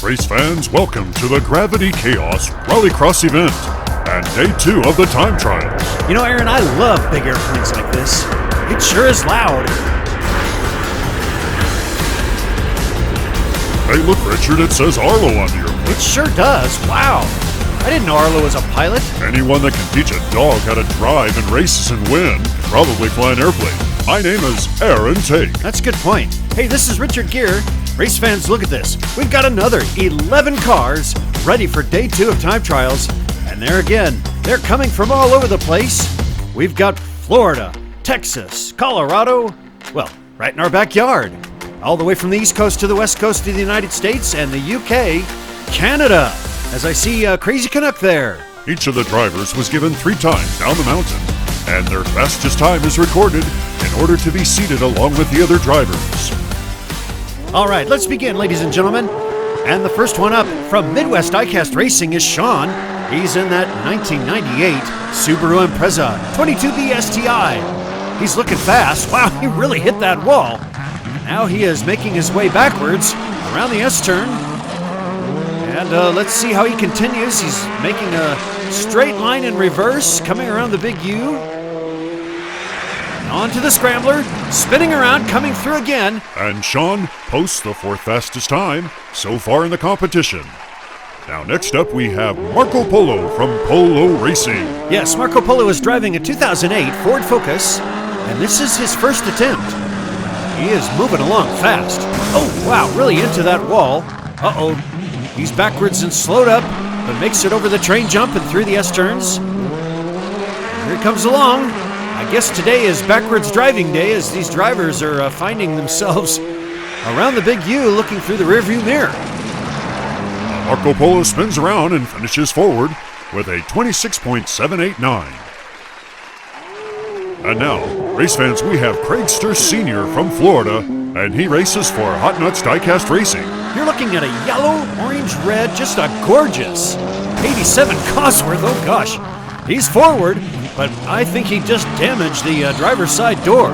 race fans, welcome to the Gravity Chaos Rallycross event and day 2 of the time trials. You know, Aaron, I love big airplanes like this. It sure is loud. Hey, look, Richard, it says Arlo on your plate. It sure does. Wow. I didn't know Arlo was a pilot. Anyone that can teach a dog how to drive in races and win can probably fly an airplane. My name is Aaron Tate. That's a good point. Hey, this is Richard Gere. Race fans, look at this. We've got another 11 cars ready for day 2 of time trials. And there again, they're coming from all over the place. We've got Florida, Texas, Colorado, well, right in our backyard. All the way from the East Coast to the West Coast of the United States and the UK, Canada. As I see Crazy Canuck there. Each of the drivers was given 3 times down the mountain, and their fastest time is recorded in order to be seated along with the other drivers. All right, let's begin, ladies and gentlemen. And the first one up from Midwest Diecast Racing is Sean. He's in that 1998 Subaru Impreza 22B STI. He's looking fast. Wow, he really hit that wall. Now he is making his way backwards around the S-turn. And let's see how he continues. He's making a straight line in reverse, coming around the big U. On to the scrambler, spinning around, coming through again. And Sean posts the 4th fastest time so far in the competition. Now next up we have Marco Polo from Polo Racing. Yes, Marco Polo is driving a 2008 Ford Focus, and this is his first attempt. He is moving along fast. Oh, wow, really into that wall. Uh-oh, he's backwards and slowed up, but makes it over the train jump and through the S-turns. Here he comes along. I guess today is backwards driving day as these drivers are finding themselves around the big U looking through the rearview mirror. Marco Polo spins around and finishes forward with a 26.789. And now, race fans, we have Craigster Sr. from Florida, and he races for Hot Nuts Diecast Racing. You're looking at a yellow, orange, red, just a gorgeous 87 Cosworth. Oh gosh, he's forward, but I think he just damaged the driver's side door.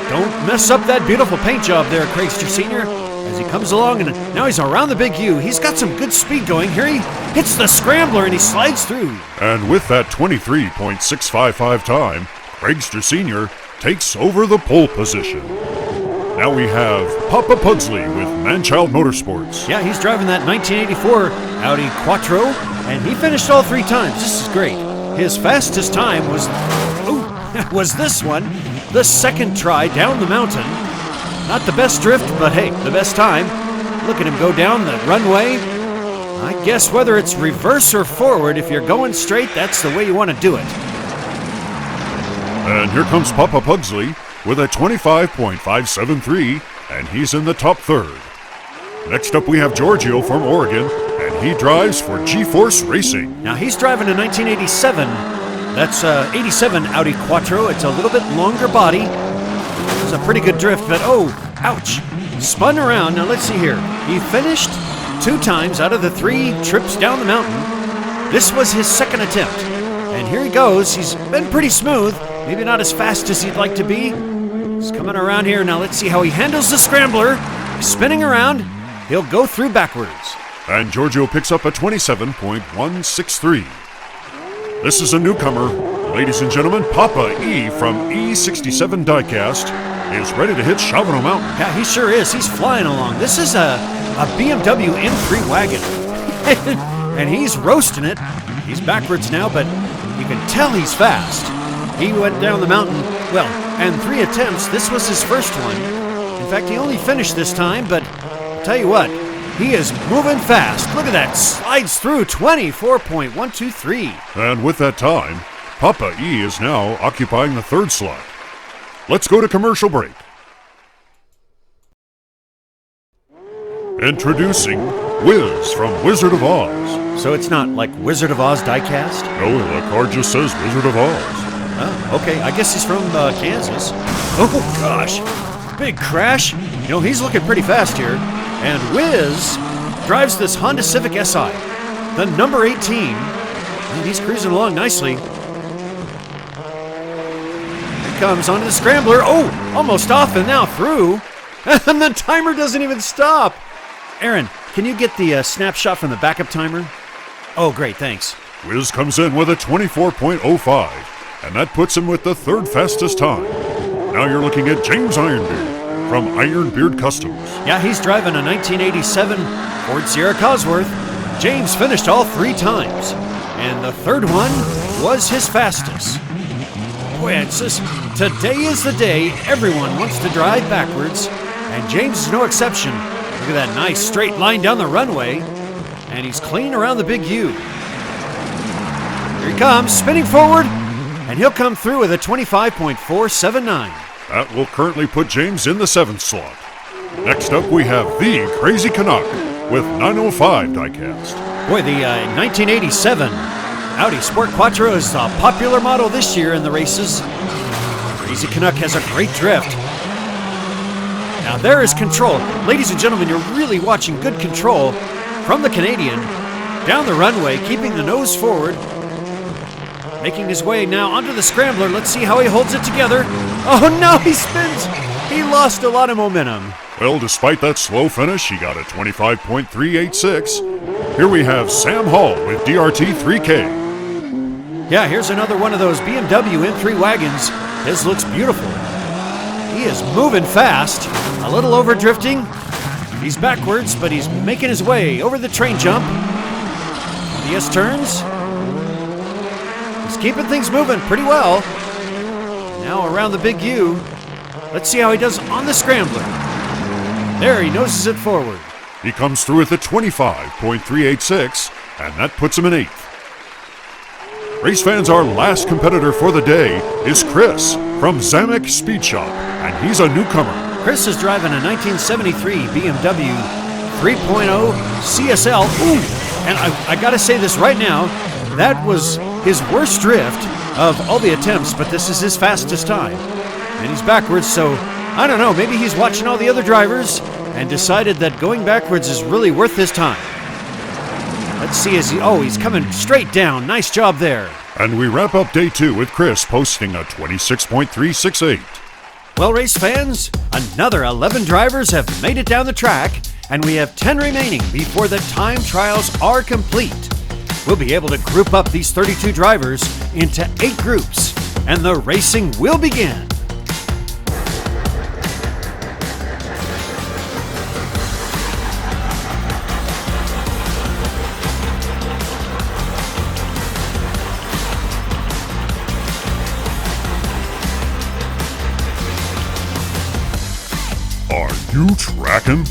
Don't mess up that beautiful paint job there, Craigster Sr. As he comes along, and now he's around the big U. He's got some good speed going. Here he hits the scrambler and he slides through. And with that 23.655 time, Craigster Sr. takes over the pole position. Now we have Papa Pugsley with Manchild Motorsports. Yeah, he's driving that 1984 Audi Quattro, and he finished all 3 times. This is great. His fastest time was this one, the 2nd try down the mountain. Not the best drift, but hey, the best time. Look at him go down the runway. I guess whether it's reverse or forward, if you're going straight, that's the way you want to do it. And here comes Papa Pugsley with a 25.573, and he's in the top 3rd. Next up we have Giorgio from Oregon, and he drives for G-Force Racing. Now he's driving a 1987. That's 87 Audi Quattro. It's a little bit longer body. It's a pretty good drift, but oh, ouch. Spun around. Now let's see here. He finished 2 times out of the 3 trips down the mountain. This was his 2nd attempt. And here he goes. He's been pretty smooth. Maybe not as fast as he'd like to be. He's coming around here. Now let's see how he handles the scrambler. Spinning around. He'll go through backwards. And Giorgio picks up a 27.163. This is a newcomer. Ladies and gentlemen, Papa E from E67 Diecast is ready to hit Shavano Mountain. Yeah, he sure is. He's flying along. This is a BMW M3 wagon. And he's roasting it. He's backwards now, but you can tell he's fast. He went down the mountain, well, and 3 attempts. This was his first one. In fact, he only finished this time, but I'll tell you what, he is moving fast. Look at that, slides through 24.123. And with that time, Papa E is now occupying the 3rd slot. Let's go to commercial break. Introducing Wiz from Wizard of Oz. So it's not like Wizard of Oz Diecast? No, the car just says Wizard of Oz. Oh, okay. I guess he's from Kansas. Oh, gosh. Big crash. You know, he's looking pretty fast here. And Wiz drives this Honda Civic Si, the number 18. And he's cruising along nicely. Here comes onto the scrambler. Oh, almost off and now through. And the timer doesn't even stop. Aaron, can you get the snapshot from the backup timer? Oh, great, thanks. Wiz comes in with a 24.05, and that puts him with the third fastest time. Now you're looking at James Ironbeard from Ironbeard Customs. Yeah, he's driving a 1987 Ford Sierra Cosworth. James finished all 3 times, and the third one was his fastest. Boy, it's just, today is the day everyone wants to drive backwards, and James is no exception. Look at that nice straight line down the runway, and he's clean around the big U. Here he comes, spinning forward, and he'll come through with a 25.479. That will currently put James in the 7th slot. Next up, we have the Crazy Canuck with 905 diecast. Boy, the 1987 Audi Sport Quattro is a popular model this year in the races. Crazy Canuck has a great drift. Now there is control. Ladies and gentlemen, you're really watching good control from the Canadian down the runway, keeping the nose forward, making his way now onto the scrambler. Let's see how he holds it together. Oh no, he spins! He lost a lot of momentum. Well, despite that slow finish, he got a 25.386. Here we have Sam Hall with DRT 3K. Yeah, here's another one of those BMW M3 wagons. His looks beautiful. He is moving fast, a little over drifting. He's backwards, but he's making his way over the train jump. The S turns. He's keeping things moving pretty well. Now around the big U. Let's see how he does on the scrambler. There, he noses it forward. He comes through with a 25.386, and that puts him in 8th. Race fans, our last competitor for the day is Chris from Zamek Speed Shop, and he's a newcomer. Chris is driving a 1973 BMW 3.0 CSL. Ooh, and I gotta say this right now, that was his worst drift of all the attempts, but this is his fastest time. And he's backwards, so I don't know, maybe he's watching all the other drivers and decided that going backwards is really worth his time. Let's see as he's coming straight down. Nice job there. And we wrap up day 2 with Chris posting a 26.368. Well, race fans, another 11 drivers have made it down the track, and we have 10 remaining before the time trials are complete. We'll be able to group up these 32 drivers into 8 groups, and the racing will begin. Are you tracking?